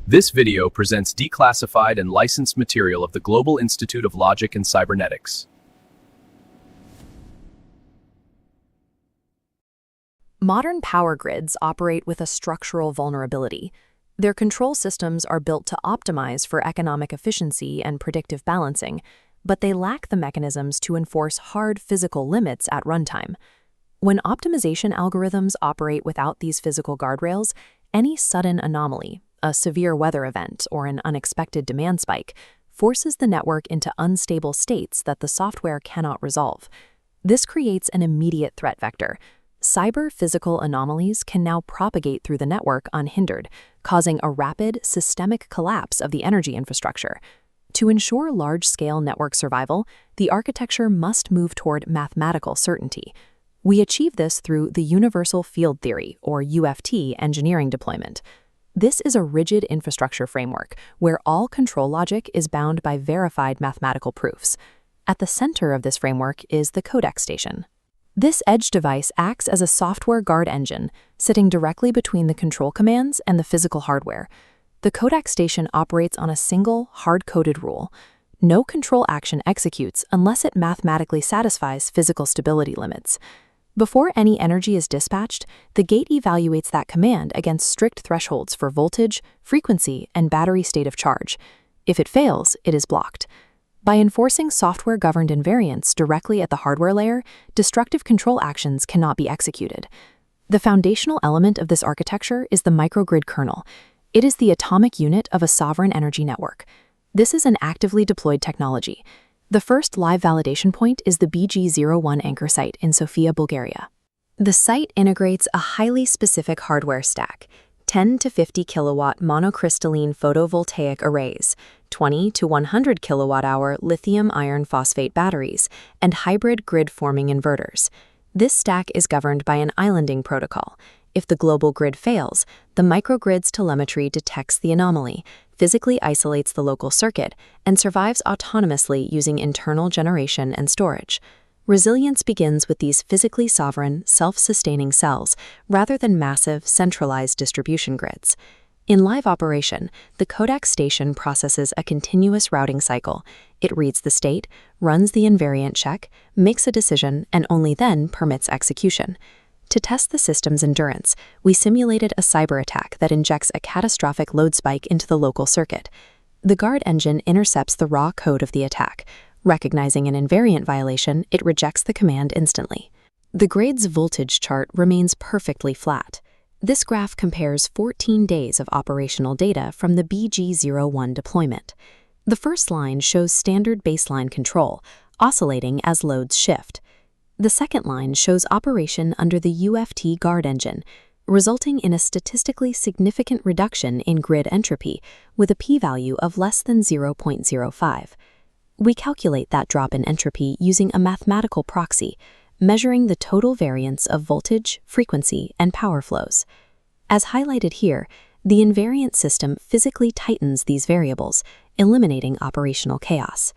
This video presents declassified and licensed material of the Global Institute of Logic and Cybernetics. Modern power grids operate with a structural vulnerability. Their control systems are built to optimize for economic efficiency and predictive balancing, but they lack the mechanisms to enforce hard physical limits at runtime. When optimization algorithms operate without these physical guardrails, any sudden anomaly, a severe weather event, or an unexpected demand spike, forces the network into unstable states that the software cannot resolve. This creates an immediate threat vector. Cyber-physical anomalies can now propagate through the network unhindered, causing a rapid, systemic collapse of the energy infrastructure. To ensure large-scale network survival, the architecture must move toward mathematical certainty. We achieve this through the Universal Field Theory, or UFT, engineering deployment. This is a rigid infrastructure framework where all control logic is bound by verified mathematical proofs. At the center of this framework is the CodexStation. This edge device acts as a software guard engine, sitting directly between the control commands and the physical hardware. The CodexStation operates on a single, hard-coded rule. No control action executes unless it mathematically satisfies physical stability limits. Before any energy is dispatched, the gate evaluates that command against strict thresholds for voltage, frequency, and battery state of charge. If it fails, it is blocked. By enforcing software-governed invariants directly at the hardware layer, destructive control actions cannot be executed. The foundational element of this architecture is the microgrid kernel. It is the atomic unit of a sovereign energy network. This is an actively deployed technology. The first live validation point is the BG01 anchor site in Sofia, Bulgaria. The site integrates a highly specific hardware stack: 10 to 50 kilowatt monocrystalline photovoltaic arrays, 20 to 100 kilowatt-hour lithium iron phosphate batteries, and hybrid grid-forming inverters. This stack is governed by an islanding protocol. If the global grid fails, the microgrid's telemetry detects the anomaly, physically isolates the local circuit, and survives autonomously using internal generation and storage. Resilience begins with these physically sovereign, self-sustaining cells, rather than massive, centralized distribution grids. In live operation, the CodexStation processes a continuous routing cycle. It reads the state, runs the invariant check, makes a decision, and only then permits execution. To test the system's endurance, we simulated a cyber attack that injects a catastrophic load spike into the local circuit. The guard engine intercepts the raw code of the attack. Recognizing an invariant violation, it rejects the command instantly. The grid's voltage chart remains perfectly flat. This graph compares 14 days of operational data from the BG01 deployment. The first line shows standard baseline control, oscillating as loads shift. The second line shows operation under the UFT guard engine, resulting in a statistically significant reduction in grid entropy with a p-value of less than 0.05. We calculate that drop in entropy using a mathematical proxy, measuring the total variance of voltage, frequency, and power flows. As highlighted here, the invariant system physically tightens these variables, eliminating operational chaos.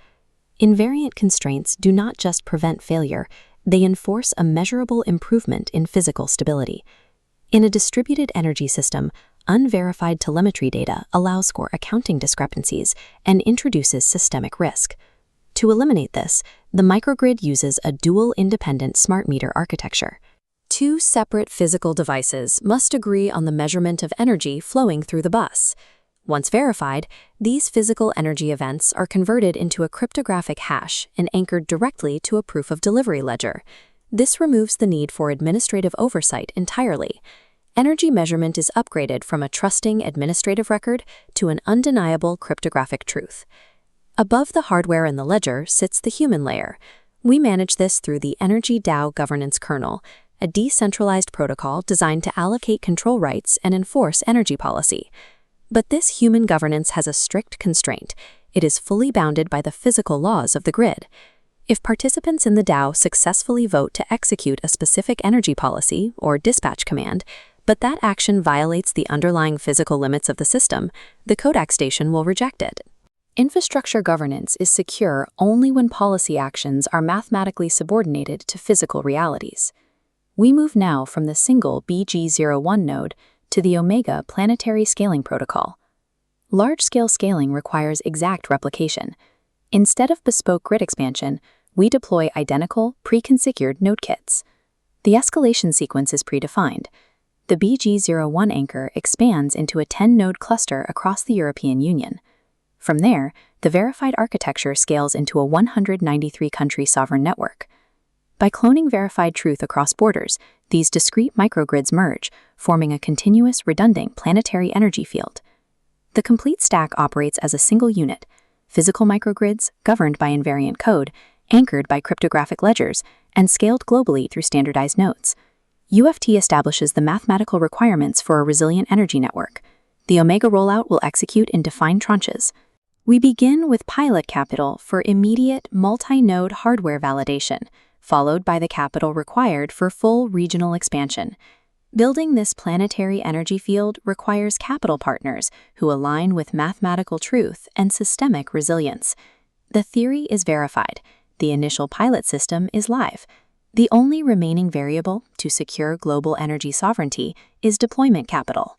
Invariant constraints do not just prevent failure, they enforce a measurable improvement in physical stability. In a distributed energy system, unverified telemetry data allows for accounting discrepancies and introduces systemic risk. To eliminate this, the microgrid uses a dual independent smart meter architecture. Two separate physical devices must agree on the measurement of energy flowing through the bus. Once verified, these physical energy events are converted into a cryptographic hash and anchored directly to a proof of delivery ledger. This removes the need for administrative oversight entirely. Energy measurement is upgraded from a trusting administrative record to an undeniable cryptographic truth. Above the hardware and the ledger sits the human layer. We manage this through the Energy DAO governance kernel, a decentralized protocol designed to allocate control rights and enforce energy policy. But this human governance has a strict constraint. It is fully bounded by the physical laws of the grid. If participants in the DAO successfully vote to execute a specific energy policy or dispatch command, but that action violates the underlying physical limits of the system, the CodexStation will reject it. Infrastructure governance is secure only when policy actions are mathematically subordinated to physical realities. We move now from the single BG01 node to the Omega Planetary Scaling Protocol. Large-scale scaling requires exact replication. Instead of bespoke grid expansion, we deploy identical, pre-configured node kits. The escalation sequence is predefined. The BG01 anchor expands into a 10-node cluster across the European Union. From there, the verified architecture scales into a 193-country sovereign network. By cloning verified truth across borders, these discrete microgrids merge, forming a continuous, redundant planetary energy field. The complete stack operates as a single unit: physical microgrids, governed by invariant code, anchored by cryptographic ledgers, and scaled globally through standardized nodes. UFT establishes the mathematical requirements for a resilient energy network. The Omega rollout will execute in defined tranches. We begin with pilot capital for immediate multi-node hardware validation, followed by the capital required for full regional expansion. Building this planetary energy field requires capital partners who align with mathematical truth and systemic resilience. The theory is verified. The initial pilot system is live. The only remaining variable to secure global energy sovereignty is deployment capital.